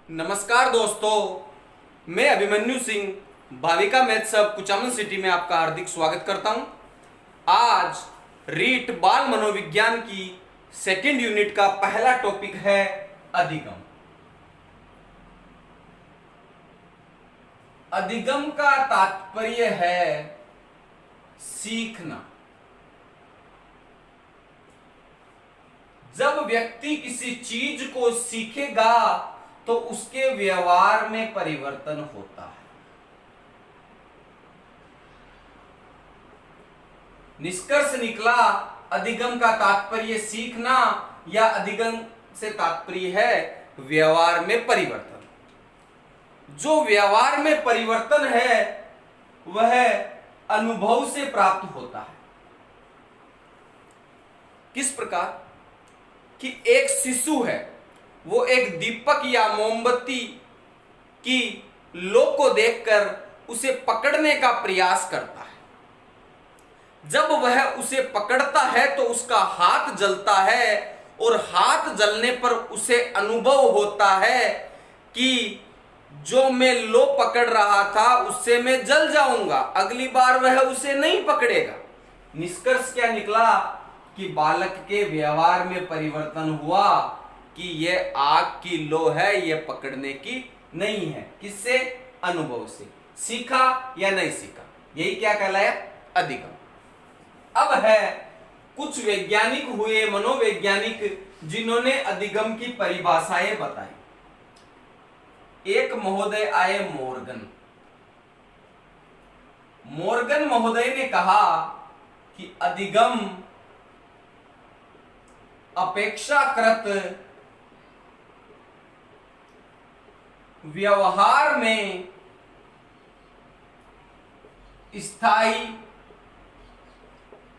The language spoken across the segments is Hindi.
नमस्कार दोस्तों, मैं Abhimanyu Singh Bhavika maths hub Kuchaman city में आपका हार्दिक स्वागत करता हूं। आज रीट बाल मनोविज्ञान की सेकंड यूनिट का पहला टॉपिक है अधिगम। अधिगम का तात्पर्य है सीखना। जब व्यक्ति किसी चीज को सीखेगा तो उसके व्यवहार में परिवर्तन होता है। निष्कर्ष निकला, अधिगम का तात्पर्य सीखना या अधिगम से तात्पर्य है व्यवहार में परिवर्तन। जो व्यवहार में परिवर्तन है वह अनुभव से प्राप्त होता है। किस प्रकार कि एक शिशु है, वो एक दीपक या मोमबत्ती की लो को देखकर उसे पकड़ने का प्रयास करता है। जब वह उसे पकड़ता है तो उसका हाथ जलता है और हाथ जलने पर उसे अनुभव होता है कि जो मैं लो पकड़ रहा था उससे मैं जल जाऊंगा, अगली बार वह उसे नहीं पकड़ेगा। निष्कर्ष क्या निकला कि बालक के व्यवहार में परिवर्तन हुआ कि यह आग की लो है, यह पकड़ने की नहीं है। किससे? अनुभव से। सीखा या नहीं सीखा, यही क्या कहलाया? अधिगम। अब है कुछ वैज्ञानिक हुए, मनोवैज्ञानिक, जिन्होंने अधिगम की परिभाषाएं बताई। एक महोदय आए, मॉर्गन महोदय ने कहा कि अधिगम अपेक्षाकृत व्यवहार में स्थायी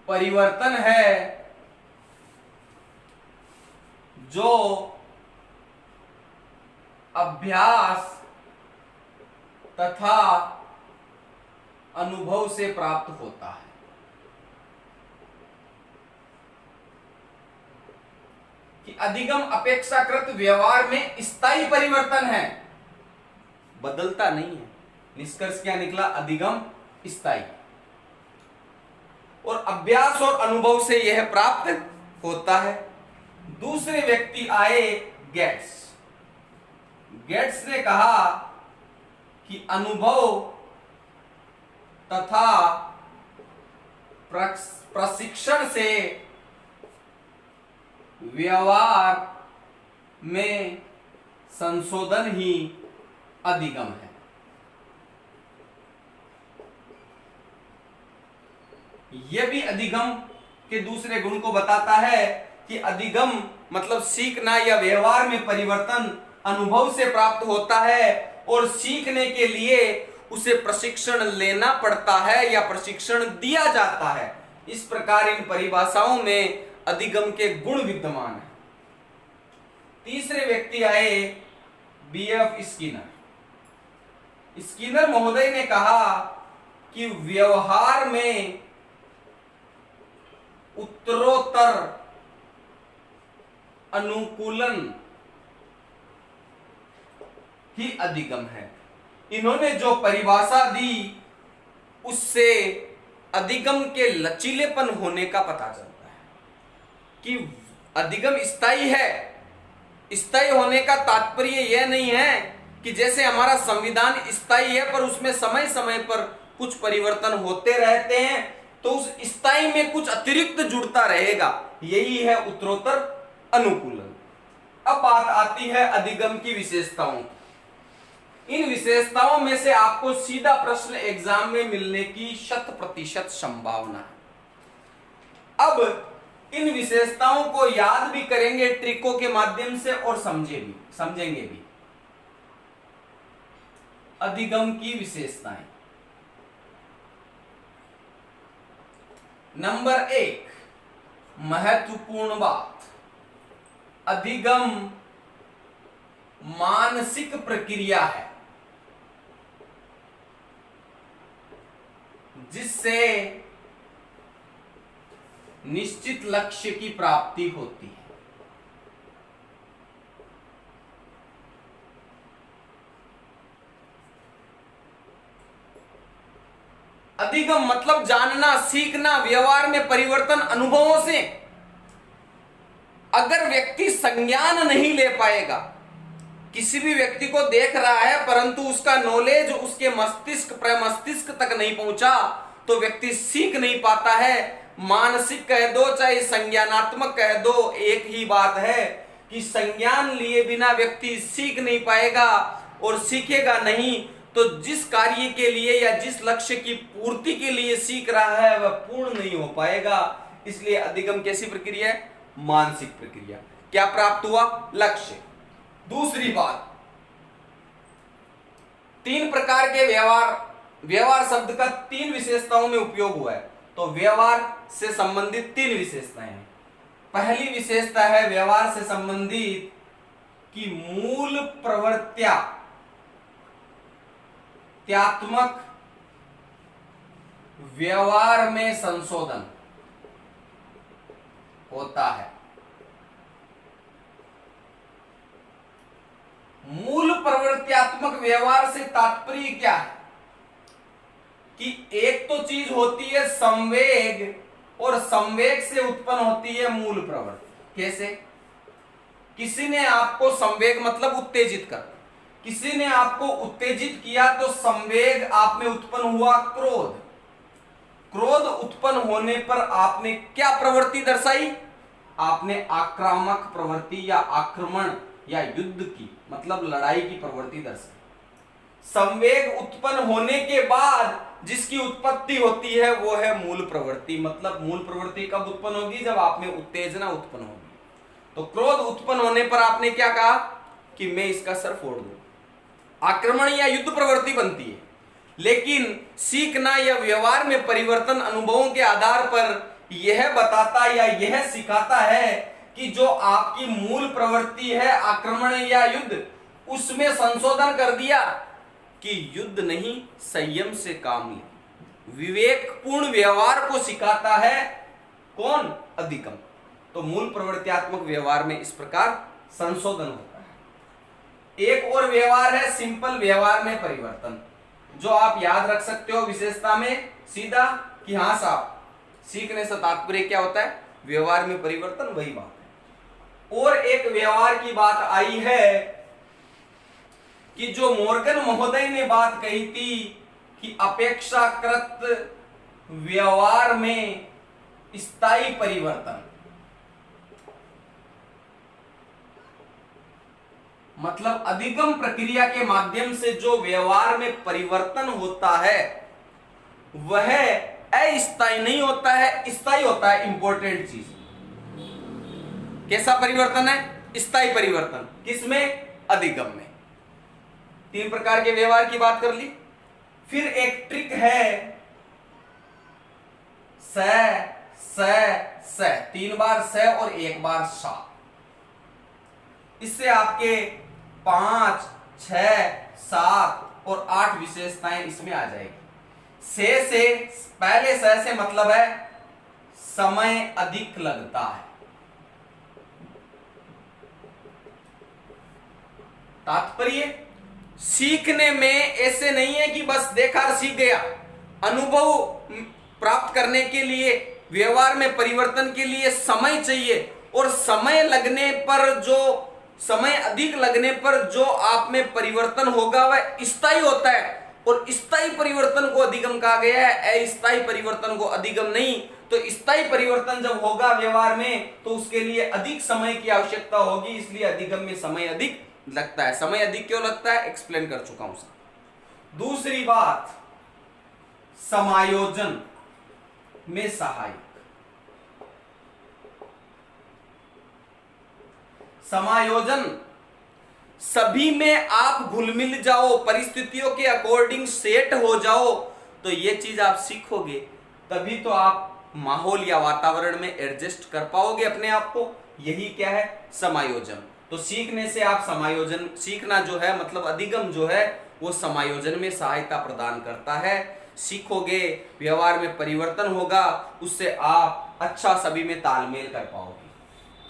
परिवर्तन है जो अभ्यास तथा अनुभव से प्राप्त होता है। कि अधिगम अपेक्षाकृत व्यवहार में स्थायी परिवर्तन है, बदलता नहीं है। निष्कर्ष क्या निकला? अधिगम स्थायी। और अभ्यास और अनुभव से यह प्राप्त होता है। दूसरे व्यक्ति आए, गेट्स ने कहा कि अनुभव तथा प्रशिक्षण से व्यवहार में संशोधन ही अधिगम है। यह भी अधिगम के दूसरे गुण को बताता है कि अधिगम मतलब सीखना या व्यवहार में परिवर्तन अनुभव से प्राप्त होता है और सीखने के लिए उसे प्रशिक्षण लेना पड़ता है या प्रशिक्षण दिया जाता है। इस प्रकार इन परिभाषाओं में अधिगम के गुण विद्यमान है। तीसरे व्यक्ति आए, बीएफ स्किनर महोदय ने कहा कि व्यवहार में उत्तरोत्तर अनुकूलन ही अधिगम है। इन्होंने जो परिभाषा दी उससे अधिगम के लचीलेपन होने का पता चलता है कि अधिगम स्थायी है। स्थायी होने का तात्पर्य यह नहीं है कि जैसे हमारा संविधान स्थायी है पर उसमें समय समय पर कुछ परिवर्तन होते रहते हैं, तो उस स्थायी में कुछ अतिरिक्त जुड़ता रहेगा। यही है उत्तरोत्तर अनुकूलन। अब बात आती है अधिगम की विशेषताओं की। इन विशेषताओं में से आपको सीधा प्रश्न एग्जाम में मिलने की 100% संभावना है। अब इन विशेषताओं को याद भी करेंगे ट्रिकों के माध्यम से और समझेंगे भी। अधिगम की विशेषताएं। नंबर 1, महत्वपूर्ण बात, अधिगम मानसिक प्रक्रिया है जिससे निश्चित लक्ष्य की प्राप्ति होती है। अधिगम मतलब जानना, सीखना, व्यवहार में परिवर्तन अनुभवों से। अगर व्यक्ति संज्ञान नहीं ले पाएगा, किसी भी व्यक्ति को देख रहा है परंतु उसका नॉलेज उसके मस्तिष्क प्रमस्तिष्क तक नहीं पहुंचा, तो व्यक्ति सीख नहीं पाता है। मानसिक कह दो चाहे संज्ञानात्मक कह दो, एक ही बात है कि संज्ञान लिए बिना व्यक्ति सीख नहीं पाएगा, और सीखेगा नहीं तो जिस कार्य के लिए या जिस लक्ष्य की पूर्ति के लिए सीख रहा है वह पूर्ण नहीं हो पाएगा। इसलिए अधिगम कैसी प्रक्रिया है? मानसिक प्रक्रिया। क्या प्राप्त हुआ? लक्ष्य। दूसरी बात, 3 प्रकार के व्यवहार शब्द का 3 विशेषताओं में उपयोग हुआ है, तो व्यवहार से संबंधित 3 विशेषताएं हैं। पहली विशेषता है व्यवहार से संबंधित कि मूल प्रवृत्त्यात्मक व्यवहार में संशोधन होता है। मूल प्रवृत्त्यात्मक व्यवहार से तात्पर्य क्या है कि एक तो चीज होती है संवेग, और संवेग से उत्पन्न होती है मूल प्रवृत्ति। कैसे? किसी ने आपको संवेग मतलब उत्तेजित कर, किसी ने आपको उत्तेजित किया तो संवेग आप में उत्पन्न हुआ क्रोध। क्रोध उत्पन्न होने पर आपने क्या प्रवृत्ति दर्शाई? आपने आक्रामक प्रवृत्ति या आक्रमण या युद्ध की मतलब लड़ाई की प्रवृत्ति दर्शाई। संवेग उत्पन्न होने के बाद जिसकी उत्पत्ति होती है वो है मूल प्रवृत्ति। मतलब मूल प्रवृत्ति कब उत्पन्न होगी? जब आप में उत्तेजना उत्पन्न होगी। तो क्रोध उत्पन्न होने पर आपने क्या कहा कि मैं इसका सर फोड़ दूं। आक्रमण या युद्ध प्रवृत्ति बनती है। लेकिन सीखना या व्यवहार में परिवर्तन अनुभवों के आधार पर यह बताता या यह सिखाता है कि जो आपकी मूल प्रवृत्ति है आक्रमण या युद्ध, उसमें संशोधन कर दिया कि युद्ध नहीं संयम से काम ले। विवेकपूर्ण व्यवहार को सिखाता है कौन? अधिगम। तो मूल प्रवृत्त्यात्मक व्यवहार में इस प्रकार संशोधन होता है। एक और व्यवहार है सिंपल व्यवहार में परिवर्तन, जो आप याद रख सकते हो विशेषता में सीधा कि हाँ साहब सीखने से तात्पर्य क्या होता है? व्यवहार में परिवर्तन, वही बात है। और एक व्यवहार की बात आई है कि जो मॉर्गन महोदय ने बात कही थी कि अपेक्षाकृत व्यवहार में स्थायी परिवर्तन, मतलब अधिगम प्रक्रिया के माध्यम से जो व्यवहार में परिवर्तन होता है वह अस्थायी नहीं होता है, स्थायी होता है। इंपॉर्टेंट चीज, कैसा परिवर्तन है? स्थायी परिवर्तन। किसमें? अधिगम में। 3 प्रकार के व्यवहार की बात कर ली। फिर एक ट्रिक है स 3 बार स और 1 बार सा। इससे आपके 5, 6, 7 और 8 विशेषताएं इसमें आ जाएगी। से पहले से मतलब है समय अधिक लगता है। तात्पर्य सीखने में ऐसे नहीं है कि बस देखा सीख गया। अनुभव प्राप्त करने के लिए, व्यवहार में परिवर्तन के लिए समय चाहिए, और समय अधिक लगने पर जो आप में परिवर्तन होगा वह स्थायी होता है। और स्थायी परिवर्तन को अधिगम कहा गया है, अस्थायी परिवर्तन को अधिगम नहीं। तो स्थायी परिवर्तन जब होगा व्यवहार में तो उसके लिए अधिक समय की आवश्यकता होगी, इसलिए अधिगम में समय अधिक लगता है। समय अधिक क्यों लगता है? एक्सप्लेन कर चुका हूं सर। दूसरी बात, समायोजन में सहायक। समायोजन सभी में आप घुल मिल जाओ, परिस्थितियों के अकॉर्डिंग सेट हो जाओ, तो ये चीज आप सीखोगे, तभी तो आप माहौल या वातावरण में एडजस्ट कर पाओगे अपने आप को। यही क्या है? समायोजन। तो सीखने से आप समायोजन, सीखना जो है मतलब अधिगम जो है वो समायोजन में सहायता प्रदान करता है। सीखोगे, व्यवहार में परिवर्तन होगा, उससे आप अच्छा सभी में तालमेल कर पाओगे।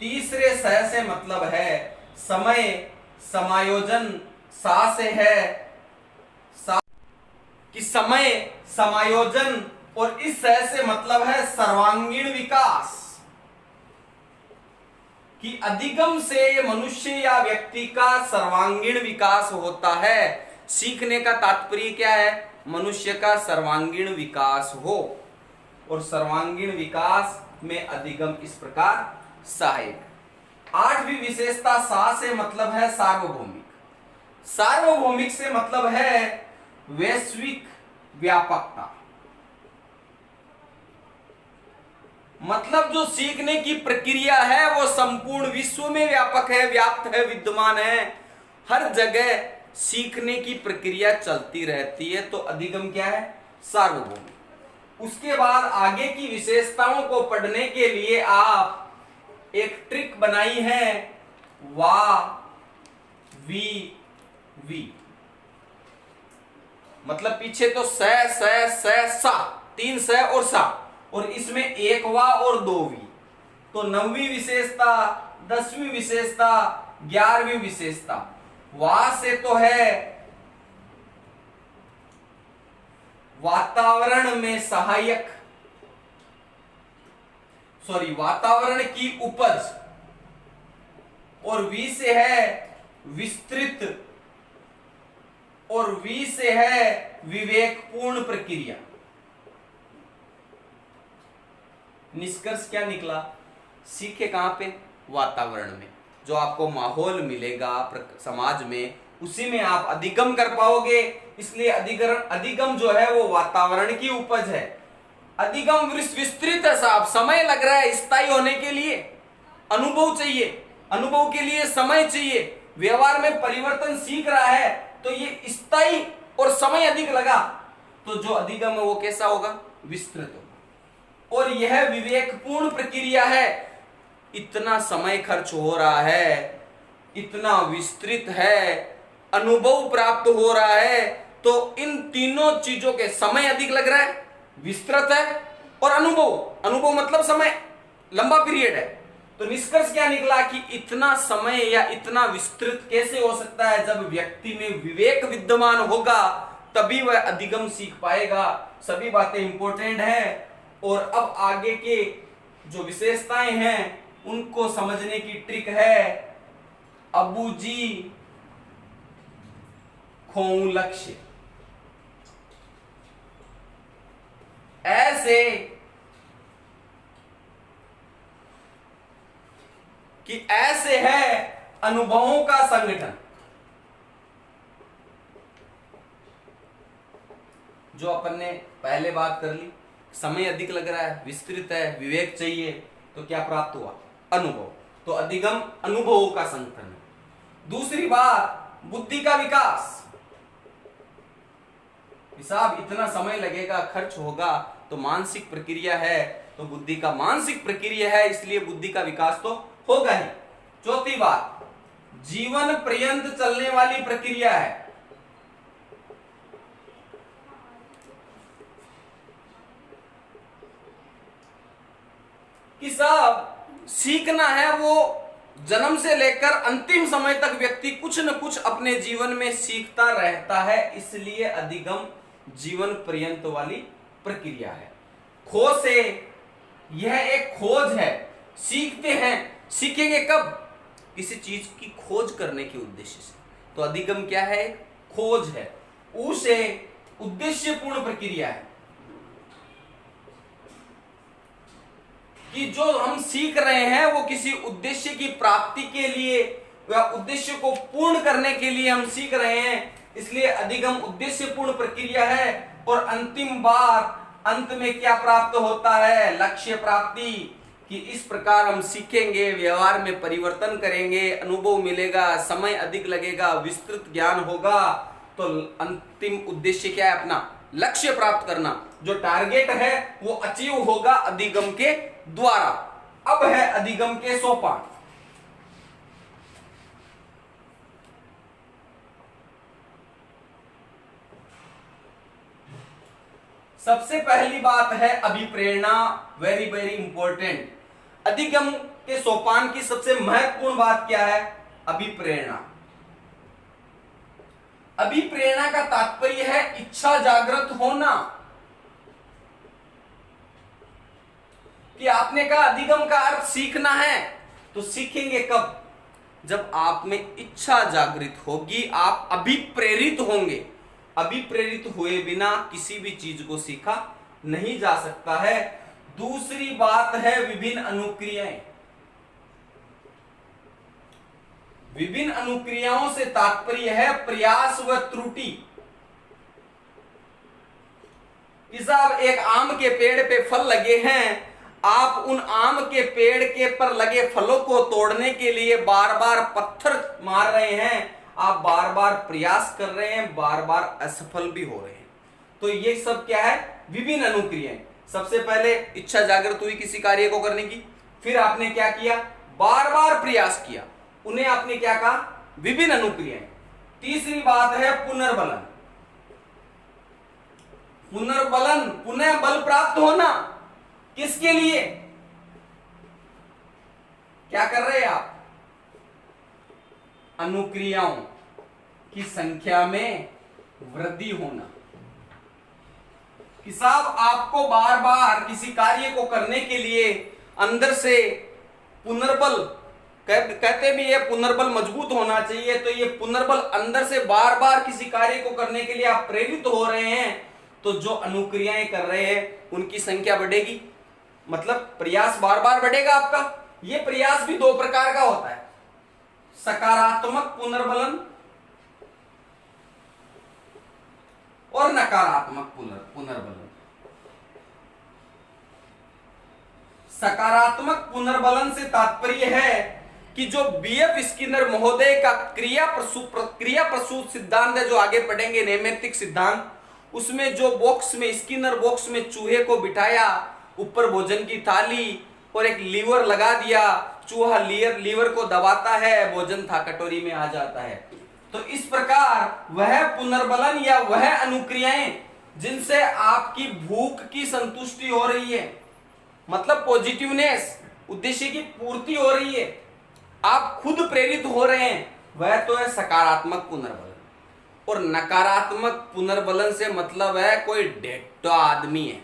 तीसरे स से मतलब है समय, समायोजन सा से है कि समय, समायोजन, और इस सह से मतलब है सर्वांगीण विकास, कि अधिगम से मनुष्य या व्यक्ति का सर्वांगीण विकास होता है। सीखने का तात्पर्य क्या है? मनुष्य का सर्वांगीण विकास हो, और सर्वांगीण विकास में अधिगम इस प्रकार सहायक। आठवीं विशेषता सा से मतलब है सार्वभौमिक। सार्वभौमिक से मतलब है वैश्विक व्यापकता, मतलब जो सीखने की प्रक्रिया है वो संपूर्ण विश्व में व्यापक है, व्याप्त है, विद्यमान है, हर जगह सीखने की प्रक्रिया चलती रहती है। तो अधिगम क्या है? सार्वभौमिक। उसके बाद आगे की विशेषताओं को पढ़ने के लिए आप एक ट्रिक बनाई है, वा वी वी, मतलब पीछे तो स सा, तीन स और सा, और इसमें एक वा और दो वी। तो 9वीं विशेषता, 10वीं विशेषता, 11वीं विशेषता। वा से तो है वातावरण में सहायक, वातावरण की उपज, और वी से है विस्तृत, और वी से है विवेकपूर्ण प्रक्रिया। निष्कर्ष क्या निकला? सीखे कहां पे? वातावरण में। जो आपको माहौल मिलेगा समाज में, उसी में आप अधिगम कर पाओगे। इसलिए अधिगम जो है वो वातावरण की उपज है। अधिगम विस्तृत है साहब, समय लग रहा है स्थायी होने के लिए, अनुभव चाहिए, अनुभव के लिए समय चाहिए, व्यवहार में परिवर्तन सीख रहा है, तो ये स्थायी और समय अधिक लगा, तो जो अधिगम है वो कैसा होगा? विस्तृत होगा। और यह विवेकपूर्ण प्रक्रिया है। इतना समय खर्च हो रहा है, इतना विस्तृत है, अनुभव प्राप्त हो रहा है, तो इन तीनों चीजों के समय अधिक लग रहा है, विस्तृत है, और अनुभव मतलब समय, लंबा पीरियड है। तो निष्कर्ष क्या निकला कि इतना समय या इतना विस्तृत कैसे हो सकता है? जब व्यक्ति में विवेक विद्यमान होगा तभी वह अधिगम सीख पाएगा। सभी बातें इंपॉर्टेंट हैं, और अब आगे के जो विशेषताएं हैं उनको समझने की ट्रिक है अबूजी खोऊ लक्ष्य। ऐसे कि ऐसे है अनुभवों का संगठन। जो अपन ने पहले बात कर ली, समय अधिक लग रहा है, विस्तृत है, विवेक चाहिए, तो क्या प्राप्त हुआ? अनुभव। तो अधिगम अनुभवों का संगठन है। दूसरी बात, बुद्धि का विकास। हिसाब इतना समय लगेगा, खर्च होगा, तो मानसिक प्रक्रिया है, तो बुद्धि का मानसिक प्रक्रिया है, इसलिए बुद्धि का विकास तो होगा ही। चौथी बात, जीवन पर्यंत चलने वाली प्रक्रिया है। कि साहब सीखना है वो जन्म से लेकर अंतिम समय तक व्यक्ति कुछ न कुछ अपने जीवन में सीखता रहता है, इसलिए अधिगम जीवन पर्यंत वाली प्रक्रिया है। खोज से यह एक खोज है, सीखते हैं। सीखेंगे कब? किसी चीज की खोज करने के उद्देश्य से। तो अधिगम क्या है? खोज है। ऊ से उद्देश्यपूर्ण प्रक्रिया है, कि जो हम सीख रहे हैं वो किसी उद्देश्य की प्राप्ति के लिए या उद्देश्य को पूर्ण करने के लिए हम सीख रहे हैं, इसलिए अधिगम उद्देश्यपूर्ण प्रक्रिया है। और अंतिम बार अंत में क्या प्राप्त होता है? लक्ष्य प्राप्ति। कि इस प्रकार हम सीखेंगे, व्यवहार में परिवर्तन करेंगे, अनुभव मिलेगा, समय अधिक लगेगा, विस्तृत ज्ञान होगा, तो अंतिम उद्देश्य क्या है? अपना लक्ष्य प्राप्त करना। जो टारगेट है वो अचीव होगा अधिगम के द्वारा। अब है अधिगम के सोपान। सबसे पहली बात है अभिप्रेरणा, वेरी वेरी इंपॉर्टेंट। अधिगम के सोपान की सबसे महत्वपूर्ण बात क्या है? अभिप्रेरणा। अभिप्रेरणा का तात्पर्य है इच्छा जागृत होना। कि आपने कहा अधिगम का अर्थ सीखना है, तो सीखेंगे कब? जब आप में इच्छा जागृत होगी, आप अभिप्रेरित होंगे। अभिप्रेरित हुए बिना किसी भी चीज को सीखा नहीं जा सकता है। दूसरी बात है विभिन्न अनुक्रियाएं। विभिन्न अनुक्रियाओं से तात्पर्य है प्रयास व त्रुटि। कि साहब एक आम के पेड़ पे फल लगे हैं, आप उन आम के पेड़ के पर लगे फलों को तोड़ने के लिए बार बार पत्थर मार रहे हैं, आप बार बार प्रयास कर रहे हैं, बार बार असफल भी हो रहे हैं। तो ये सब क्या है? विभिन्न अनुक्रियाएं। सबसे पहले इच्छा जागृत हुई किसी कार्य को करने की, फिर आपने क्या किया? बार बार प्रयास किया, उन्हें आपने क्या कहा? विभिन्न अनुक्रियाएं। तीसरी बात है पुनर्बलन। पुनर्बलन, पुनः बल प्राप्त होना। किसके लिए? क्या कर रहे हैं आप? अनुक्रियाओं की संख्या में वृद्धि होना। कि साहब आपको बार बार किसी कार्य को करने के लिए अंदर से पुनर्बल, कहते भी ये पुनर्बल मजबूत होना चाहिए, तो ये पुनर्बल अंदर से बार बार किसी कार्य को करने के लिए आप प्रेरित हो रहे हैं, तो जो अनुक्रियाएं कर रहे हैं उनकी संख्या बढ़ेगी, मतलब प्रयास बार बार बढ़ेगा आपका। ये प्रयास भी दो प्रकार का होता है, सकारात्मक पुनर्बलन और नकारात्मक पुनर्बलन। सकारात्मक पुनर्बलन से तात्पर्य है कि जो बीएफ स्किनर महोदय का क्रिया प्रसूत सिद्धांत है, जो आगे पढ़ेंगे नैमित्तिक सिद्धांत, उसमें जो बॉक्स में, स्किनर बॉक्स में चूहे को बिठाया, ऊपर भोजन की थाली और एक लीवर लगा दिया, चूहा लीवर को दबाता है, भोजन था कटोरी में आ जाता है। तो इस प्रकार वह पुनर्बलन या वह अनुक्रियाएं जिनसे आपकी भूख की संतुष्टि हो रही है, मतलब पॉजिटिवनेस, उद्देश्य की पूर्ति हो रही है, आप खुद प्रेरित हो रहे हैं, वह तो है सकारात्मक पुनर्बलन। और नकारात्मक पुनर्बलन से मतलब है कोई ढेटा आदमी है,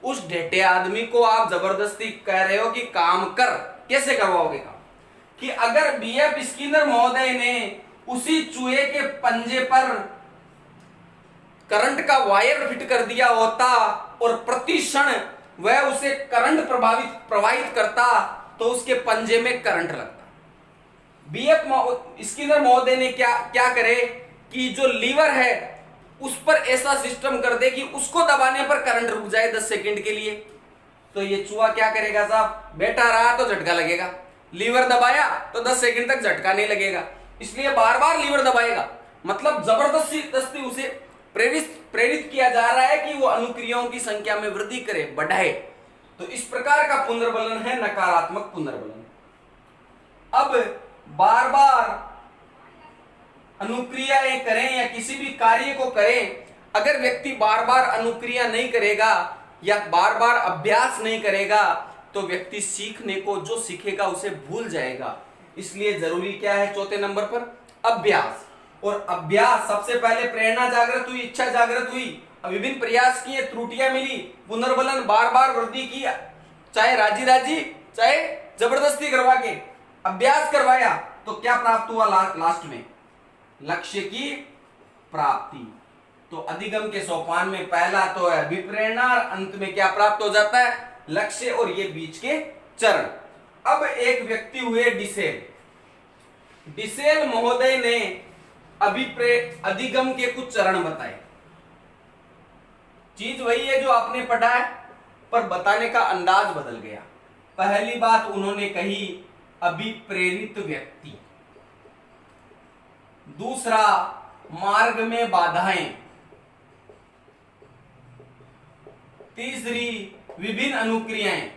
उस ढेटे आदमी को आप जबरदस्ती कह रहे हो कि काम कर। कैसे करवाओगे काम? कि अगर बीएफ स्किनर महोदय ने उसी चूहे के पंजे पर करंट का वायर फिट कर दिया होता और प्रति क्षण वह उसे करंट प्रवाहित करता, तो उसके पंजे में करंट लगता। बीएफ स्किनर महोदय ने क्या करे कि जो लीवर है उस पर ऐसा सिस्टम कर दे कि उसको दबाने पर करंट रुक जाए 10 सेकंड के लिए। तो ये चूहा क्या करेगा साहब? बैठा रहा तो झटका लगेगा, लीवर दबाया तो 10 सेकंड तक झटका नहीं लगेगा, इसलिए बार बार लीवर दबाएगा। मतलब जबरदस्ती उसे प्रेरित किया जा रहा है कि वो अनुक्रियाओं की संख्या में वृद्धि करे, बढ़ाए। तो इस प्रकार का पुनर्बलन है नकारात्मक पुनर्बलन। अब बार बार अनुक्रियाएं करें या किसी भी कार्य को करें, अगर व्यक्ति बार बार अनुक्रिया नहीं करेगा या बार बार अभ्यास नहीं करेगा, तो व्यक्ति सीखने को, जो सीखेगा उसे भूल जाएगा। इसलिए जरूरी क्या है? चौथे नंबर पर अभ्यास। और अभ्यास, सबसे पहले प्रेरणा जागृत हुई, इच्छा जागृत हुई, विभिन्न प्रयास किए, त्रुटियां मिली, पुनर्बलन बार बार वृद्धि किया, चाहे राजी चाहे जबरदस्ती करवा के अभ्यास करवाया, तो क्या प्राप्त हुआ? लास्ट में लक्ष्य की प्राप्ति। तो अधिगम के सोपान में पहला तो है अभिप्रेरणा, और अंत में क्या प्राप्त हो जाता है? लक्ष्य, और ये बीच के चरण। अब एक व्यक्ति हुए डिसेल महोदय ने अधिगम के कुछ चरण बताए। चीज वही है जो आपने पढ़ा है, पर बताने का अंदाज बदल गया। पहली बात उन्होंने कही अभिप्रेरित व्यक्ति, दूसरा मार्ग में बाधाएं, तीसरी विभिन्न अनुक्रियाएं,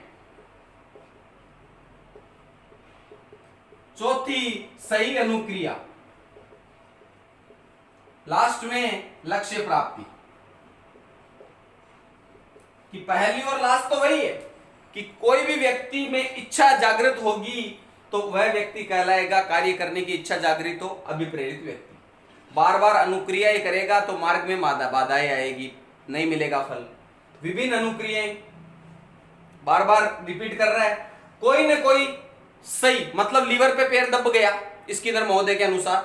चौथी सही अनुक्रिया, लास्ट में लक्ष्य प्राप्ति। कि पहली और लास्ट तो वही है कि कोई भी व्यक्ति में इच्छा जागृत होगी तो वह व्यक्ति कहलाएगा, कार्य करने की इच्छा जागृत हो, अभिप्रेरित व्यक्ति। बार बार अनुक्रियाएं करेगा तो मार्ग में बाधाएं आएगी, नहीं मिलेगा फल। विभिन्न अनुक्रियाएं बार बार रिपीट कर रहा है, कोई न कोई सही, मतलब लीवर पे पैर दब गया स्किनर महोदय के अनुसार,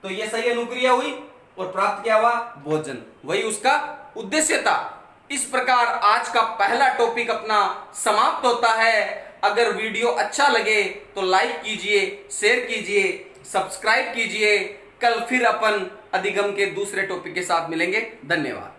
तो ये सही अनुक्रिया हुई और प्राप्त क्या हुआ, भोजन, वही उसका उद्देश्य था। इस प्रकार आज का पहला टॉपिक अपना समाप्त होता है। अगर वीडियो अच्छा लगे तो लाइक कीजिए, शेयर कीजिए, सब्सक्राइब कीजिए। कल फिर अपन अधिगम के दूसरे टॉपिक के साथ मिलेंगे। धन्यवाद।